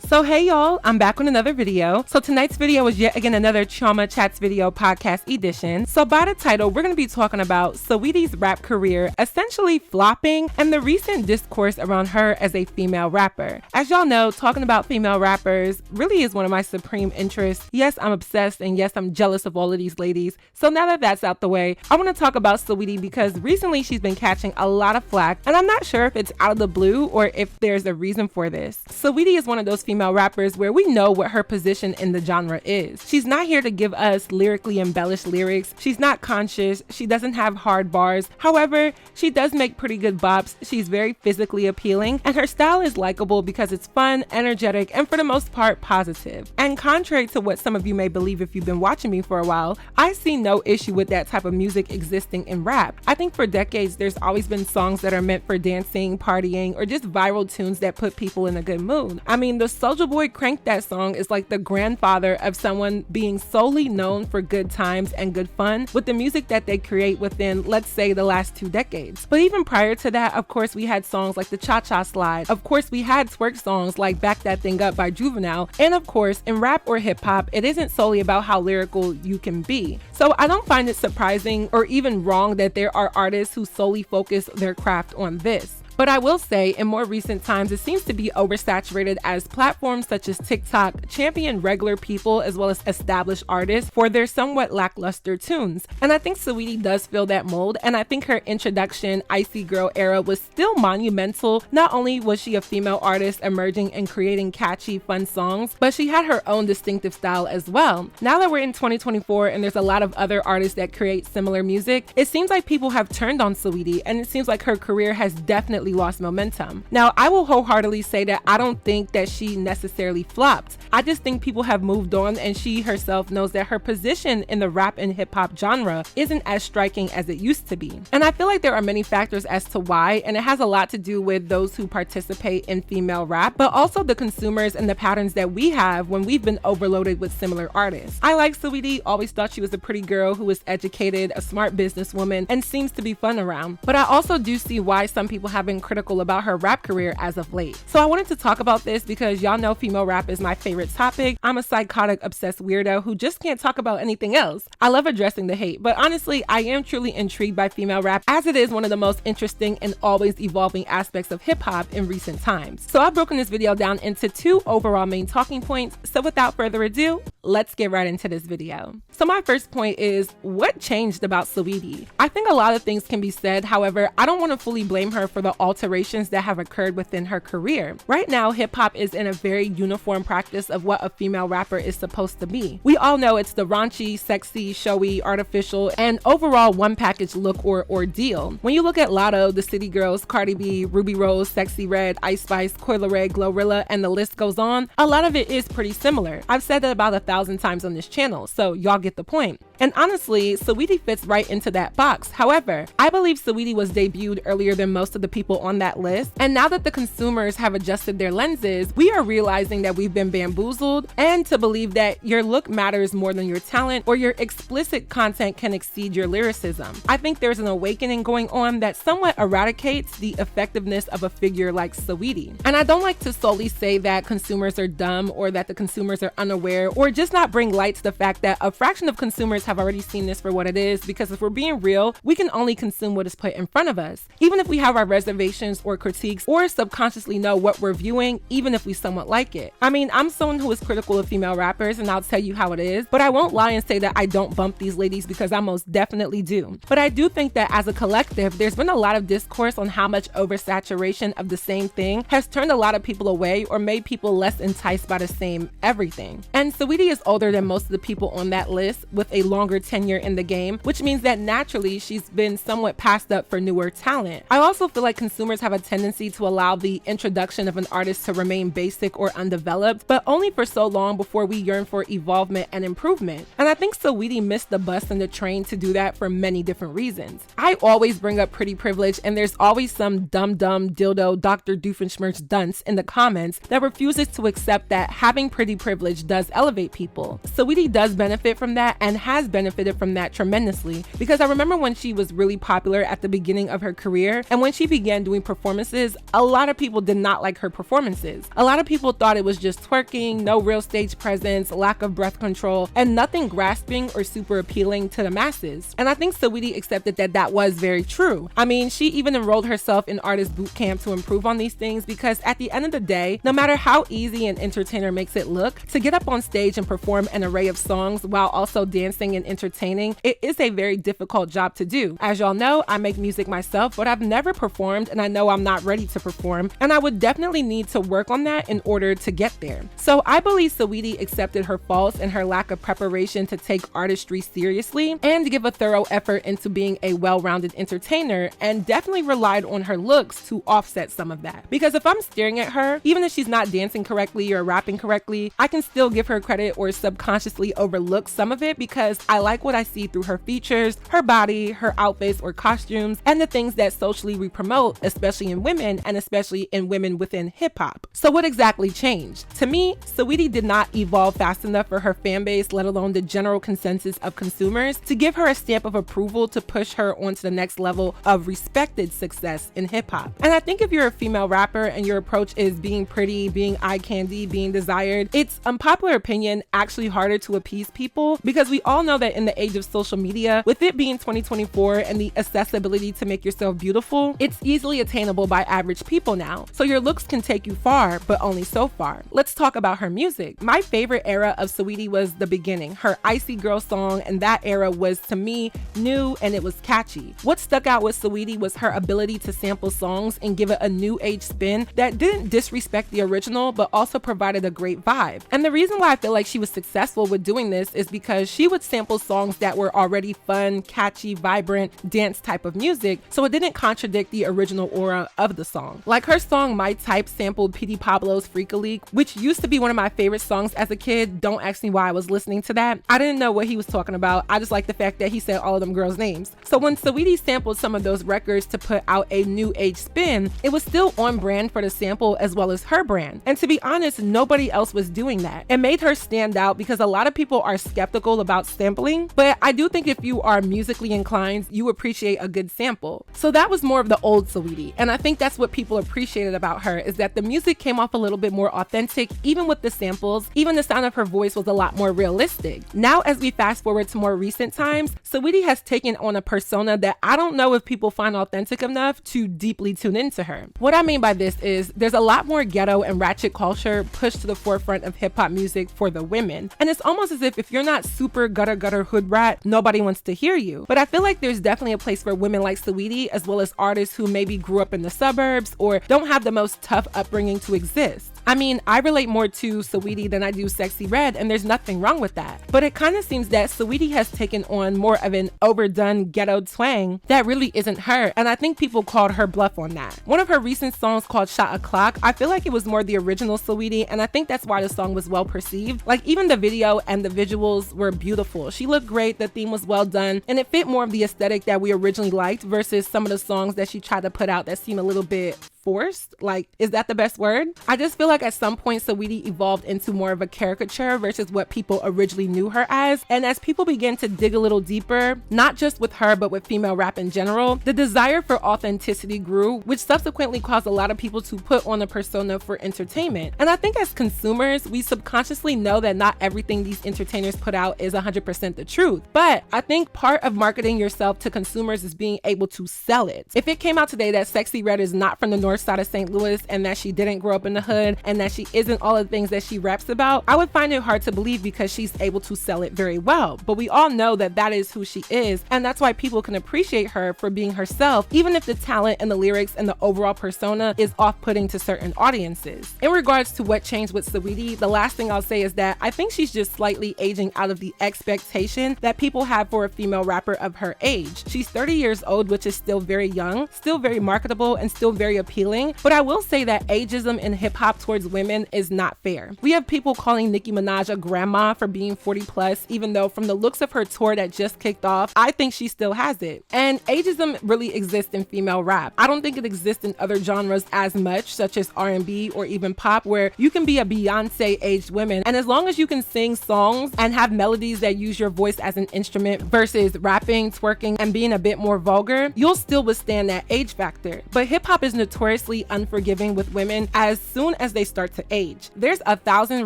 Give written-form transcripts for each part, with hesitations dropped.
So hey y'all, I'm back with another video. So tonight's video is yet again another Chioma Chats video podcast edition. So by the title, we're going to be talking about Saweetie's rap career essentially flopping and the recent discourse around her as a female rapper. As y'all know, talking about female rappers really is one of my supreme interests. Yes, I'm obsessed, and yes, I'm jealous of all of these ladies. So now that that's out the way, I want to talk about Saweetie because recently she's been catching a lot of flack, and I'm not sure if it's out of the blue or if there's a reason for this. Saweetie is one of those female rappers where we know what her position in the genre is. She's not here to give us lyrically embellished lyrics. She's not conscious. She doesn't have hard bars. However, she does make pretty good bops. She's very physically appealing, and her style is likable because it's fun, energetic, and for the most part positive. And contrary to what some of you may believe if you've been watching me for a while, I see no issue with that type of music existing in rap. I think for decades there's always been songs that are meant for dancing, partying, or just viral tunes that put people in a good mood. I mean, the Soulja Boy Crank That song is like the grandfather of someone being solely known for good times and good fun with the music that they create within, let's say, the last 2 decades. But even prior to that, of course, we had songs like the Cha-Cha Slide. Of course, we had twerk songs like Back That Thing Up by Juvenile. And of course, in rap or hip hop, it isn't solely about how lyrical you can be. So I don't find it surprising or even wrong that there are artists who solely focus their craft on this. But I will say, in more recent times, it seems to be oversaturated as platforms such as TikTok champion regular people as well as established artists for their somewhat lackluster tunes. And I think Saweetie does fill that mold, and I think her introduction, Icy Girl era, was still monumental. Not only was she a female artist emerging and creating catchy, fun songs, but she had her own distinctive style as well. Now that we're in 2024 and there's a lot of other artists that create similar music, it seems like people have turned on Saweetie, and it seems like her career has definitely lost momentum. Now, I will wholeheartedly say that I don't think that she necessarily flopped. I just think people have moved on, and she herself knows that her position in the rap and hip hop genre isn't as striking as it used to be. And I feel like there are many factors as to why, and it has a lot to do with those who participate in female rap, but also the consumers and the patterns that we have when we've been overloaded with similar artists. I like Saweetie, always thought she was a pretty girl who was educated, a smart businesswoman, and seems to be fun around. But I also do see why some people have been critical about her rap career as of late. So I wanted to talk about this because y'all know female rap is my favorite topic. I'm a psychotic, obsessed weirdo who just can't talk about anything else. I love addressing the hate, but honestly, I am truly intrigued by female rap as it is one of the most interesting and always evolving aspects of hip hop in recent times. So I've broken this video down into 2 overall main talking points. So without further ado, let's get right into this video. So my first point is, what changed about Saweetie? I think a lot of things can be said. However, I don't want to fully blame her for the alterations that have occurred within her career. Right now, hip hop is in a very uniform practice of what a female rapper is supposed to be. We all know it's the raunchy, sexy, showy, artificial, and overall one package look or ordeal. When you look at Lotto, the City Girls, Cardi B, Ruby Rose, Sexy Red, Ice Spice, Coil Ray, Glorilla, and the list goes on, a lot of it is pretty similar. I've said that about 1,000 times on this channel, so y'all get the point. And honestly, Saweetie fits right into that box. However, I believe Saweetie was debuted earlier than most of the people on that list, and now that the consumers have adjusted their lenses, we are realizing that we've been bamboozled, and to believe that your look matters more than your talent, or your explicit content can exceed your lyricism. I think there's an awakening going on that somewhat eradicates the effectiveness of a figure like Saweetie. And I don't like to solely say that consumers are dumb or that the consumers are unaware, or just not bring light to the fact that a fraction of consumers have already seen this for what it is, because if we're being real, we can only consume what is put in front of us. Even if we have our reservations or critiques or subconsciously know what we're viewing, even if we somewhat like it. I mean, I'm someone who is critical of female rappers, and I'll tell you how it is, but I won't lie and say that I don't bump these ladies, because I most definitely do. But I do think that as a collective, there's been a lot of discourse on how much oversaturation of the same thing has turned a lot of people away or made people less enticed by the same everything. And Saweetie is older than most of the people on that list with a longer tenure in the game, which means that naturally she's been somewhat passed up for newer talent. I also feel like consumers have a tendency to allow the introduction of an artist to remain basic or undeveloped, but only for so long before we yearn for evolvement and improvement. And I think Saweetie missed the bus and the train to do that for many different reasons. I always bring up pretty privilege, and there's always some dumb dildo Dr. Doofenshmirtz dunce in the comments that refuses to accept that having pretty privilege does elevate people. people. Saweetie does benefit from that and has benefited from that tremendously, because I remember when she was really popular at the beginning of her career, and when she began doing performances, a lot of people did not like her performances. A lot of people thought it was just twerking, no real stage presence, lack of breath control, and nothing grasping or super appealing to the masses. And I think Saweetie accepted that that was very true. I mean, she even enrolled herself in artist boot camp to improve on these things, because at the end of the day, no matter how easy an entertainer makes it look, to get up on stage and perform an array of songs while also dancing and entertaining, it is a very difficult job to do. As y'all know, I make music myself, but I've never performed, and I know I'm not ready to perform, and I would definitely need to work on that in order to get there. So I believe Saweetie accepted her faults and her lack of preparation to take artistry seriously and give a thorough effort into being a well-rounded entertainer, and definitely relied on her looks to offset some of that. Because if I'm staring at her, even if she's not dancing correctly or rapping correctly, I can still give her credit or subconsciously overlook some of it, because I like what I see through her features, her body, her outfits or costumes, and the things that socially we promote, especially in women, and especially in women within hip-hop. So what exactly changed? To me, Saweetie did not evolve fast enough for her fan base, let alone the general consensus of consumers, to give her a stamp of approval to push her onto the next level of respected success in hip-hop. And I think if you're a female rapper and your approach is being pretty, being eye candy, being desired, it's unpopular opinion actually harder to appease people, because we all know that in the age of social media, with it being 2024 and the accessibility to make yourself beautiful, it's easily attainable by average people now. So your looks can take you far, but only so far. Let's talk about her music. My favorite era of Saweetie was the beginning, her Icy Girl song, and that era was, to me, new and it was catchy. What stuck out with Saweetie was her ability to sample songs and give it a new age spin that didn't disrespect the original, but also provided a great vibe. And the reason why I feel like she was successful with doing this is because she would sample songs that were already fun, catchy, vibrant, dance type of music, so it didn't contradict the original aura of the song. Like her song My Type sampled P.D. Pablo's Freak a Leak, which used to be one of my favorite songs as a kid. Don't ask me why I was listening to that. I didn't know what he was talking about. I just liked the fact that he said all of them girls' names. So when Saweetie sampled some of those records to put out a new age spin, it was still on brand for the sample as well as her brand. And to be honest, nobody else was doing that. It made her stand out because a lot of people are skeptical about sampling, but I do think if you are musically inclined, you appreciate a good sample. So that was more of the old Saweetie, and I think that's what people appreciated about her, is that the music came off a little bit more authentic, even with the samples. Even the sound of her voice was a lot more realistic. Now, as we fast forward to more recent times, Saweetie has taken on a persona that I don't know if people find authentic enough to deeply tune into her. What I mean by this is there's a lot more ghetto and ratchet culture pushed to the forefront of hip-hop music for the women, and it's almost as if you're not super gutter hood rat, nobody wants to hear you. But I feel like there's definitely a place for women like Saweetie, as well as artists who maybe grew up in the suburbs or don't have the most tough upbringing to exist. I mean, I relate more to Saweetie than I do Sexy Red, and there's nothing wrong with that. But it kind of seems that Saweetie has taken on more of an overdone ghetto twang that really isn't her, and I think people called her bluff on that. One of her recent songs called Shot O'Clock, I feel like it was more the original Saweetie, and I think that's why the song was well perceived. Like, even the video and the visuals were beautiful. She looked great, the theme was well done, and it fit more of the aesthetic that we originally liked versus some of the songs that she tried to put out that seem a little bit forced. Like, is that the best word? I just feel like at some point Saweetie evolved into more of a caricature versus what people originally knew her as, and as people began to dig a little deeper, not just with her but with female rap in general, the desire for authenticity grew, which subsequently caused a lot of people to put on a persona for entertainment. And I think as consumers, we subconsciously know that not everything these entertainers put out is 100% the truth, but I think part of marketing yourself to consumers is being able to sell it. If it came out today that Sexy Red is not from the north side of St. Louis and that she didn't grow up in the hood and that she isn't all the things that she raps about, I would find it hard to believe because she's able to sell it very well. But we all know that that is who she is, and that's why people can appreciate her for being herself, even if the talent and the lyrics and the overall persona is off-putting to certain audiences. In regards to what changed with Saweetie, the last thing I'll say is that I think she's just slightly aging out of the expectation that people have for a female rapper of her age. She's 30 years old, which is still very young, still very marketable, and still very appealing appealing, but I will say that ageism in hip-hop towards women is not fair. We have people calling Nicki Minaj a grandma for being 40 plus, even though from the looks of her tour that just kicked off, I think she still has it. And ageism really exists in female rap. I don't think it exists in other genres as much, such as R&B or even pop, where you can be a Beyonce aged woman, and as long as you can sing songs and have melodies that use your voice as an instrument versus rapping, twerking, and being a bit more vulgar, you'll still withstand that age factor. But hip-hop is notoriously unforgiving with women as soon as they start to age. There's 1,000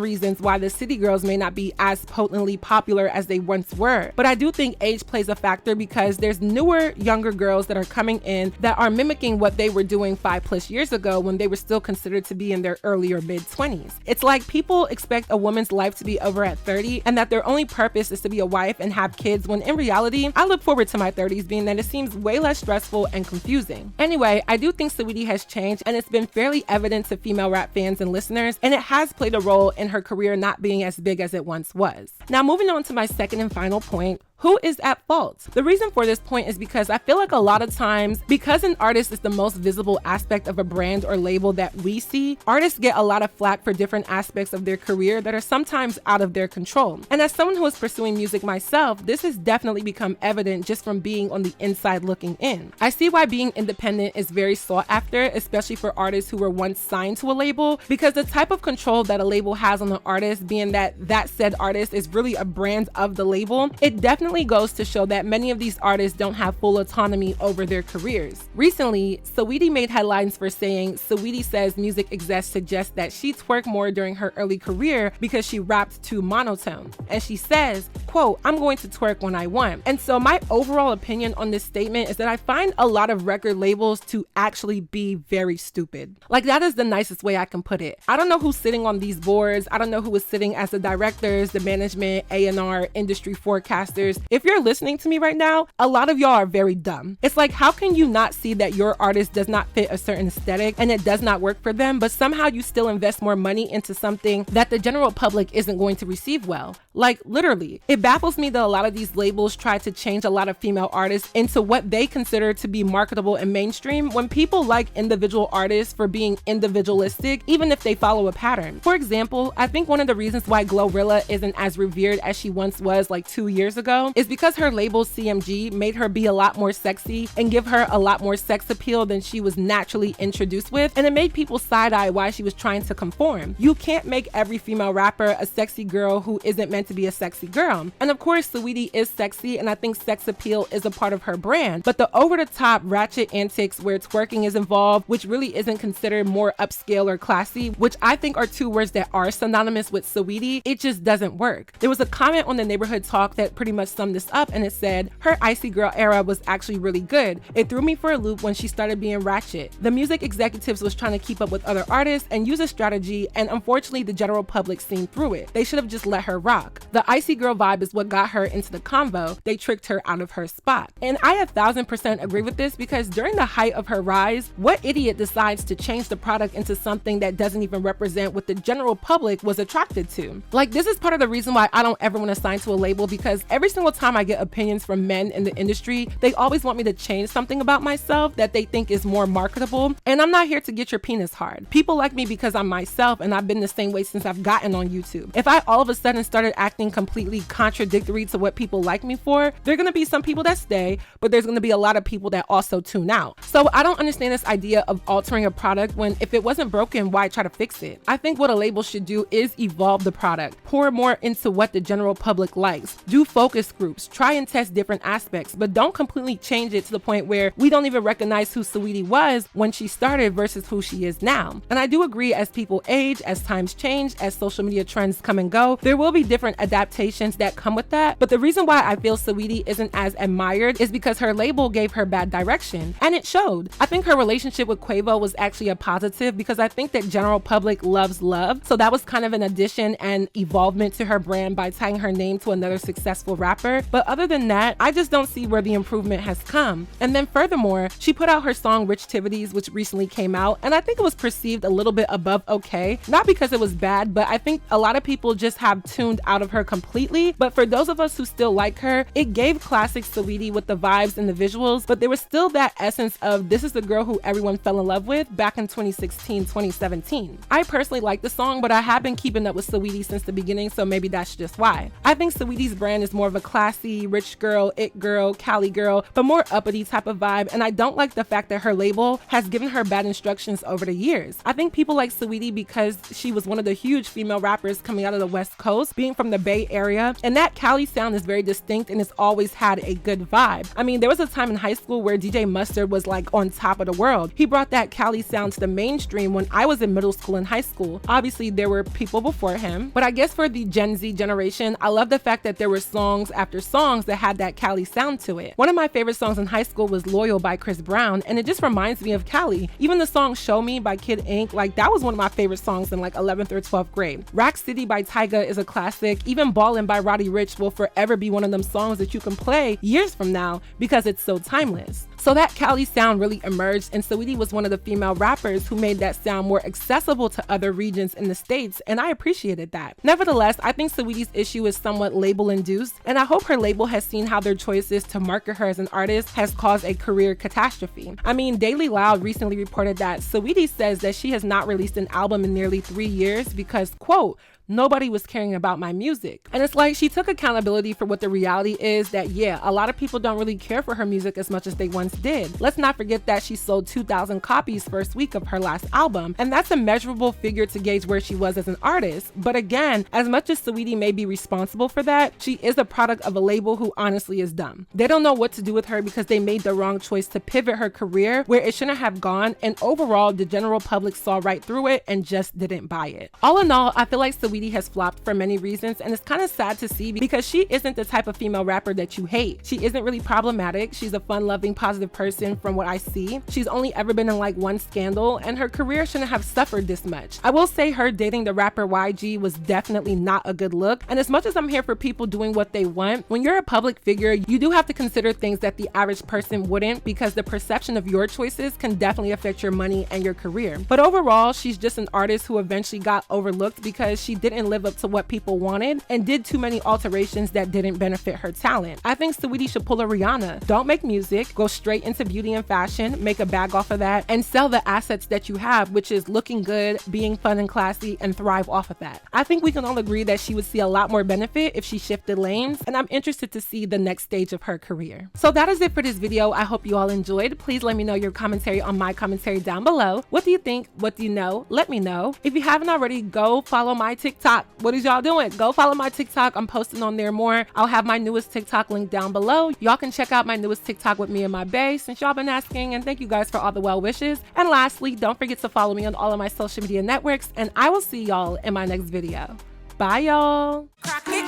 reasons why the city girls may not be as potently popular as they once were, but I do think age plays a factor because there's newer, younger girls that are coming in that are mimicking what they were doing 5+ years ago when they were still considered to be in their early or mid-20s. It's like people expect a woman's life to be over at 30 and that their only purpose is to be a wife and have kids, when in reality, I look forward to my 30s being that it seems way less stressful and confusing. Anyway, I do think Saweetie has changed, and it's been fairly evident to female rap fans and listeners, and it has played a role in her career not being as big as it once was. Now, moving on to my second and final point. Who is at fault? The reason for this point is because I feel like a lot of times, because an artist is the most visible aspect of a brand or label that we see, artists get a lot of flack for different aspects of their career that are sometimes out of their control. And as someone who is pursuing music myself, this has definitely become evident just from being on the inside looking in. I see why being independent is very sought after, especially for artists who were once signed to a label, because the type of control that a label has on an artist, being that said artist is really a brand of the label, it definitely goes to show that many of these artists don't have full autonomy over their careers. Recently, Saweetie made headlines for saying Saweetie says music execs suggest that she twerked more during her early career because she rapped too monotone. And she says, quote, "I'm going to twerk when I want." And so my overall opinion on this statement is that I find a lot of record labels to actually be very stupid. Like, that is the nicest way I can put it. I don't know who's sitting on these boards. I don't know who is sitting as the directors, the management, A&R, industry forecasters. If you're listening to me right now, a lot of y'all are very dumb. It's like, how can you not see that your artist does not fit a certain aesthetic and it does not work for them, but somehow you still invest more money into something that the general public isn't going to receive well? Like, literally. It baffles me that a lot of these labels try to change a lot of female artists into what they consider to be marketable and mainstream when people like individual artists for being individualistic, even if they follow a pattern. For example, I think one of the reasons why Glorilla isn't as revered as she once was like 2 years ago is because her label CMG made her be a lot more sexy and give her a lot more sex appeal than she was naturally introduced with, and it made people side-eye why she was trying to conform. You can't make every female rapper a sexy girl who isn't meant to be a sexy girl. And of course, Saweetie is sexy, and I think sex appeal is a part of her brand, but the over-the-top ratchet antics where twerking is involved, which really isn't considered more upscale or classy, which I think are two words that are synonymous with Saweetie, it just doesn't work. There was a comment on the Neighborhood Talk that pretty much summed this up, and it said, "Her Icy Girl era was actually really good. It threw me for a loop when she started being ratchet. The music executives was trying to keep up with other artists and use a strategy, and unfortunately the general public seen through it. They should have just let her rock. The Icy Girl vibe is what got her into the convo. They tricked her out of her spot." And I 1,000% agree with this, because during the height of her rise, what idiot decides to change the product into something that doesn't even represent what the general public was attracted to? Like, this is part of the reason why I don't ever want to sign to a label, because every single time I get opinions from men in the industry, they always want me to change something about myself that they think is more marketable, and I'm not here to get your penis hard. People like me because I'm myself, and I've been the same way since I've gotten on YouTube. If I all of a sudden started acting completely contradictory to what people like me for, there are going to be some people that stay, but there's going to be a lot of people that also tune out. So I don't understand this idea of altering a product when, if it wasn't broken, why try to fix it? I think what a label should do is evolve the product, pour more into what the general public likes, do focus groups, try and test different aspects, but don't completely change it to the point where we don't even recognize who Saweetie was when she started versus who she is now. And I do agree, as people age, as times change, as social media trends come and go, there will be different adaptations that come with that. But the reason why I feel Saweetie isn't as admired is because her label gave her bad direction, and it showed. I think her relationship with Quavo was actually a positive, because I think that general public loves love, so that was kind of an addition and evolvement to her brand by tying her name to another successful rapper. rapper, but other than that, I just don't see where the improvement has come. And then furthermore, she put out her song Rich Tivities, which recently came out, and I think it was perceived a little bit above okay, not because it was bad, but I think a lot of people just have tuned out of her completely. But for those of us who still like her, it gave classic Saweetie with the vibes and the visuals, but there was still that essence of this is the girl who everyone fell in love with back in 2016, 2017. I personally like the song, but I have been keeping up with Saweetie since the beginning, so maybe that's just why. I think Saweetie's brand is more of a classy, rich girl, it girl, Cali girl, but more uppity type of vibe, and I don't like the fact that her label has given her bad instructions over the years. I think people like Saweetie because she was one of the huge female rappers coming out of the West Coast, being from the Bay Area, and that Cali sound is very distinct and it's always had a good vibe. I mean, there was a time in high school where DJ Mustard was like on top of the world. He brought that Cali sound to the mainstream when I was in middle school and high school. Obviously, there were people before him, but I guess for the Gen Z generation, I love the fact that there were songs after songs that had that Cali sound to it. One of my favorite songs in high school was Loyal by Chris Brown, and it just reminds me of Cali. Even the song Show Me by Kid Ink, like that was one of my favorite songs in like 11th or 12th grade. Rack City by Tyga is a classic. Even Ballin' by Roddy Ricch will forever be one of them songs that you can play years from now because it's so timeless. So that Cali sound really emerged, and Saweetie was one of the female rappers who made that sound more accessible to other regions in the States, and I appreciated that. Nevertheless, I think Saweetie's issue is somewhat label-induced, and I hope her label has seen how their choices to market her as an artist has caused a career catastrophe. I mean, Daily Loud recently reported that Saweetie says that she has not released an album in nearly 3 years because, quote, nobody was caring about my music. And it's like she took accountability for what the reality is that, yeah, a lot of people don't really care for her music as much as they once did. Let's not forget that she sold 2,000 copies first week of her last album, and that's a measurable figure to gauge where she was as an artist. But again, as much as Saweetie may be responsible for that, she is a product of a label who honestly is dumb. They don't know what to do with her because they made the wrong choice to pivot her career where it shouldn't have gone, and overall, the general public saw right through it and just didn't buy it. All in all, I feel like Saweetie has flopped for many reasons, and it's kind of sad to see because she isn't the type of female rapper that you hate. She isn't really problematic. She's a fun-loving, positive person from what I see. She's only ever been in like one scandal, and her career shouldn't have suffered this much. I will say her dating the rapper YG was definitely not a good look, and as much as I'm here for people doing what they want, when you're a public figure, you do have to consider things that the average person wouldn't, because the perception of your choices can definitely affect your money and your career. But overall, she's just an artist who eventually got overlooked because she didn't live up to what people wanted and did too many alterations that didn't benefit her talent. I think Saweetie should pull a Rihanna. Don't make music, go straight into beauty and fashion, make a bag off of that, and sell the assets that you have, which is looking good, being fun and classy, and thrive off of that. I think we can all agree that she would see a lot more benefit if she shifted lanes, and I'm interested to see the next stage of her career. So that is it for this video. I hope you all enjoyed. Please let me know your commentary on my commentary down below. What do you think? What do you know? Let me know. If you haven't already, go follow my TikTok. What is y'all doing? Go follow my TikTok. I'm posting on there more. I'll have my newest TikTok link down below. Y'all can check out my newest TikTok with me and my bae since y'all been asking, and thank you guys for all the well wishes. And lastly, don't forget to follow me on all of my social media networks, and I will see y'all in my next video. Bye, y'all.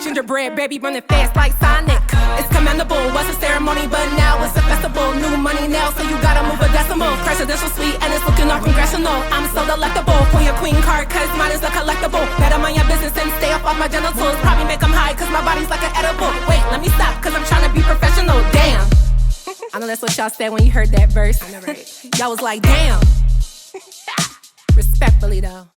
Gingerbread baby running fast like Sonic. It's commendable, was a ceremony, but now it's a festival. New money now, so you gotta move a decimal. Presidential suite and it's looking all congressional. I'm so delectable, pull your queen card, cause mine is a collectible. Better mind your business and stay off my genitals. Probably make them high, cause my body's like an edible. Wait, let me stop, cause I'm trying to be professional. Damn. I know that's what y'all said when you heard that verse. I know, right? Y'all was like, damn. Respectfully though.